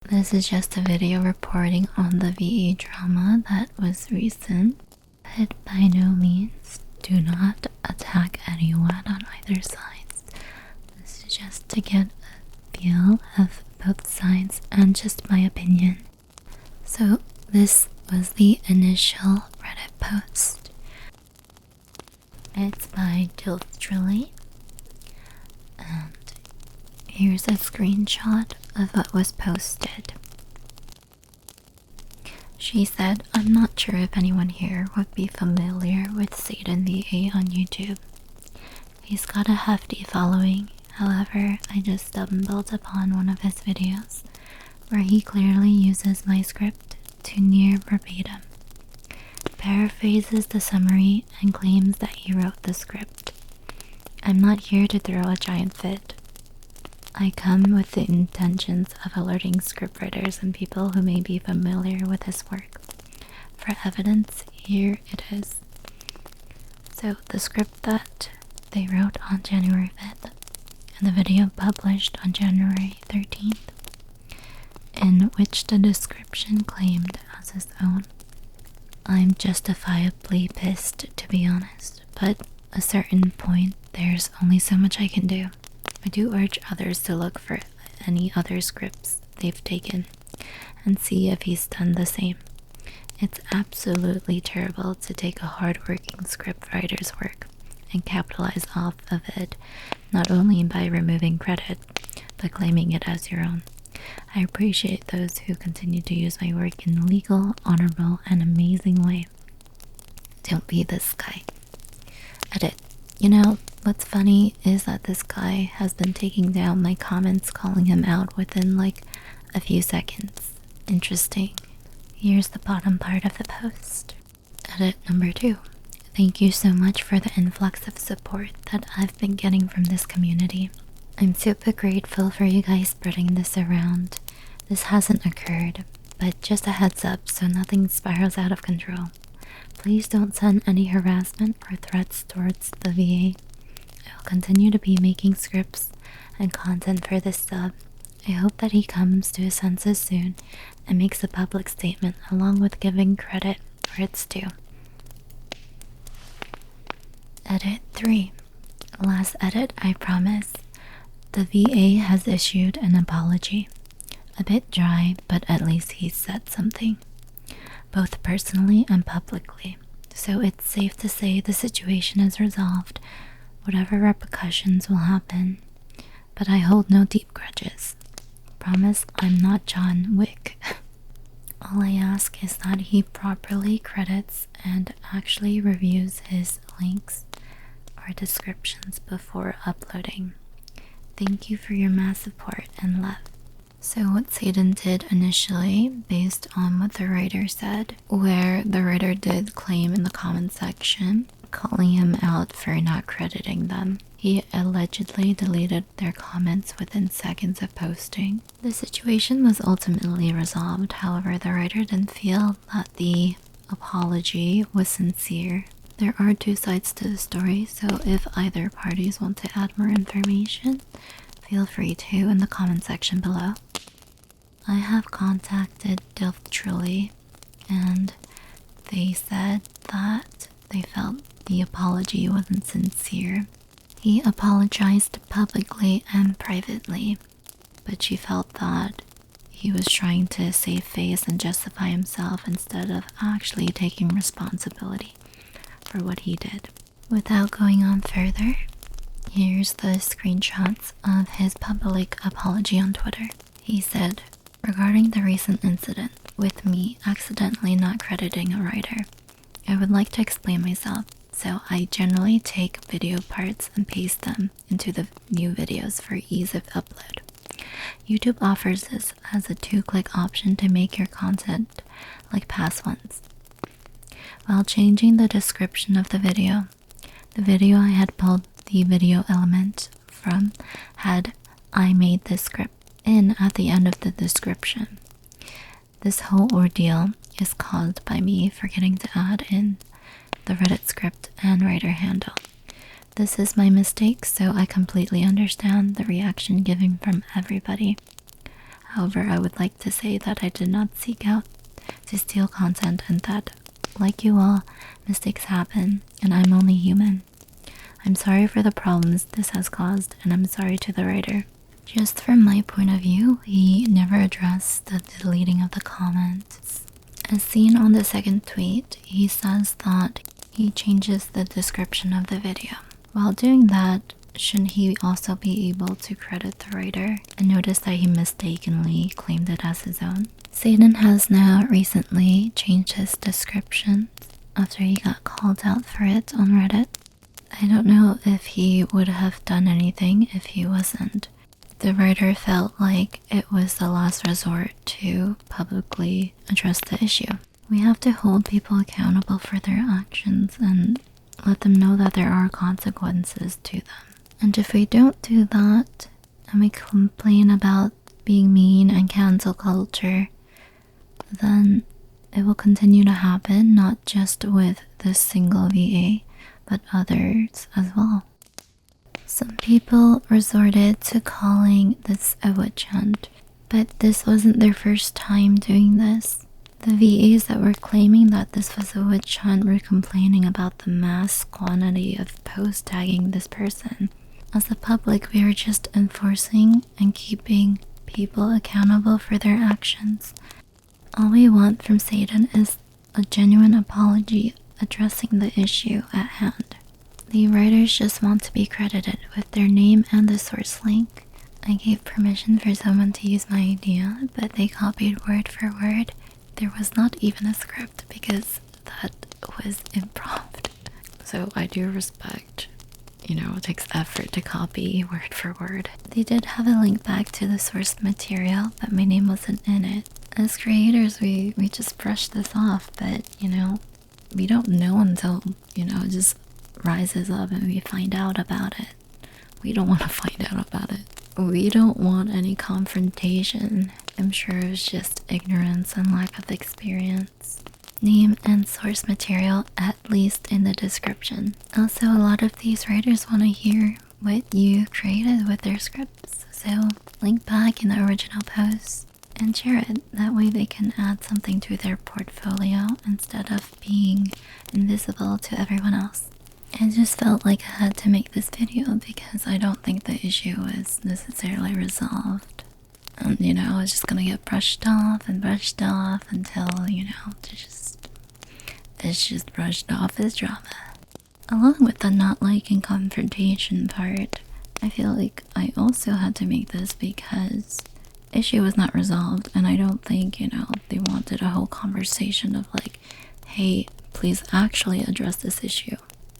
This is just a video reporting on the VA drama that was recent, but by no means do not attack anyone on either sides. This is just to get a feel of both sides and just my opinion. So this was the initial Reddit post. It's by 𝗵𝗀, and here's a screenshot of what was posted. She said, "I'm not sure if anyone here would be familiar with 𝗦cie on YouTube. He's got a hefty following. However, I just stumbled upon one of his videos where he clearly uses my script to near verbatim, paraphrases the summary, and claims that he wrote the script. I'm not here to throw a giant fit. I come with the intentions of alerting scriptwriters and people who may be familiar with his work. For evidence, here it is." So the script that they wrote on January 5th and the video published on January 13th, in which the description claimed as his own. "I'm justifiably pissed, to be honest, but at a certain point there's only so much I can do. I do urge others to look for any other scripts they've taken and see if he's done the same. It's absolutely terrible to take a hard-working scriptwriter's work and capitalize off of it, not only by removing credit, but claiming it as your own. I appreciate those who continue to use my work in a legal, honorable, and amazing way. Don't be this guy." Edit. You know, what's funny is that this guy has been taking down my comments calling him out within like a few seconds. Interesting. Here's the bottom part of the post. Edit number 2. "Thank you so much for the influx of support that I've been getting from this community. I'm super grateful for you guys spreading this around. This hasn't occurred, but just a heads up so nothing spirals out of control. Please don't send any harassment or threats towards the VA. I will continue to be making scripts and content for this sub. I hope that he comes to his senses soon and makes a public statement along with giving credit where it's due." Edit 3. Last edit, I promise. The VA has issued an apology. A bit dry, but at least he said something, both personally and publicly. So it's safe to say the situation is resolved, whatever repercussions will happen. But I hold no deep grudges. Promise I'm not John Wick. All I ask is that he properly credits and actually reviews his links or descriptions before uploading. Thank you for your mass support and love." So what Satan did initially, based on what the writer said, where the writer did claim in the comment section, calling him out for not crediting them, he allegedly deleted their comments within seconds of posting. The situation was ultimately resolved. However, the writer didn't feel that the apology was sincere. There are two sides to the story, so if either parties want to add more information, feel free to in the comment section below. I have contacted 𝗵𝗀, and they said that they felt the apology wasn't sincere. He apologized publicly and privately, but she felt that he was trying to save face and justify himself instead of actually taking responsibility for what he did. Without going on further, here's the screenshots of his public apology on Twitter. He said, "Regarding the recent incident with me accidentally not crediting a writer, I would like to explain myself. So I generally take video parts and paste them into the new videos for ease of upload. YouTube offers this as a 2-click option to make your content like past ones. While changing the description of the video I had pulled the video element from had "I made this script" in at the end of the description. This whole ordeal is caused by me forgetting to add in the Reddit script and writer handle. This is my mistake, so I completely understand the reaction given from everybody. However, I would like to say that I did not seek out to steal content and that, like you all, mistakes happen and I'm only human. I'm sorry for the problems this has caused and I'm sorry to the writer. Just from my point of view, he never addressed the deleting of the comments. As seen on the second tweet, he says that he changes the description of the video. While doing that, shouldn't he also be able to credit the writer? And notice that he mistakenly claimed it as his own. 𝗏𝗏 has now recently changed his description after he got called out for it on Reddit. I don't know if he would have done anything if he wasn't. The writer felt like it was the last resort to publicly address the issue. We have to hold people accountable for their actions and let them know that there are consequences to them. And if we don't do that, and we complain about being mean and cancel culture, then it will continue to happen, not just with this single VA, but others as well. Some people resorted to calling this a witch hunt, but this wasn't their first time doing this. The VAs that were claiming that this was a witch hunt were complaining about the mass quantity of post tagging this person. As the public, we are just enforcing and keeping people accountable for their actions. All we want from 𝗏𝗏 is a genuine apology addressing the issue at hand. The writers just want to be credited with their name and the source link. I gave permission for someone to use my idea, but they copied word for word. There was not even a script because that was improv. So I do respect, it takes effort to copy word for word. They did have a link back to the source material, but my name wasn't in it. As creators, we just brush this off, but we don't know until, it just rises up and we find out about it. We don't want to find out about it. We don't want any confrontation. I'm sure it was just ignorance and lack of experience. Name and source material at least in the description. Also, a lot of these writers want to hear what you created with their scripts, so link back in the original post and share it. That way they can add something to their portfolio instead of being invisible to everyone else. I just felt like I had to make this video because I don't think the issue is necessarily resolved. And it's just gonna get brushed off until, it's just brushed off as drama. Along with the not liking confrontation part, I feel like I also had to make this because issue was not resolved, and I don't think, they wanted a whole conversation of like, hey, please actually address this issue.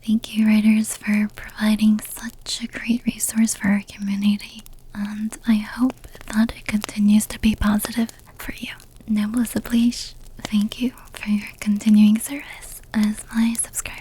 Thank you, writers, for providing such a great resource for our community, and I hope that it continues to be positive for you. 𝗹𝗶𝗶𝗹𝘀, thank you for your continuing service as my subscriber.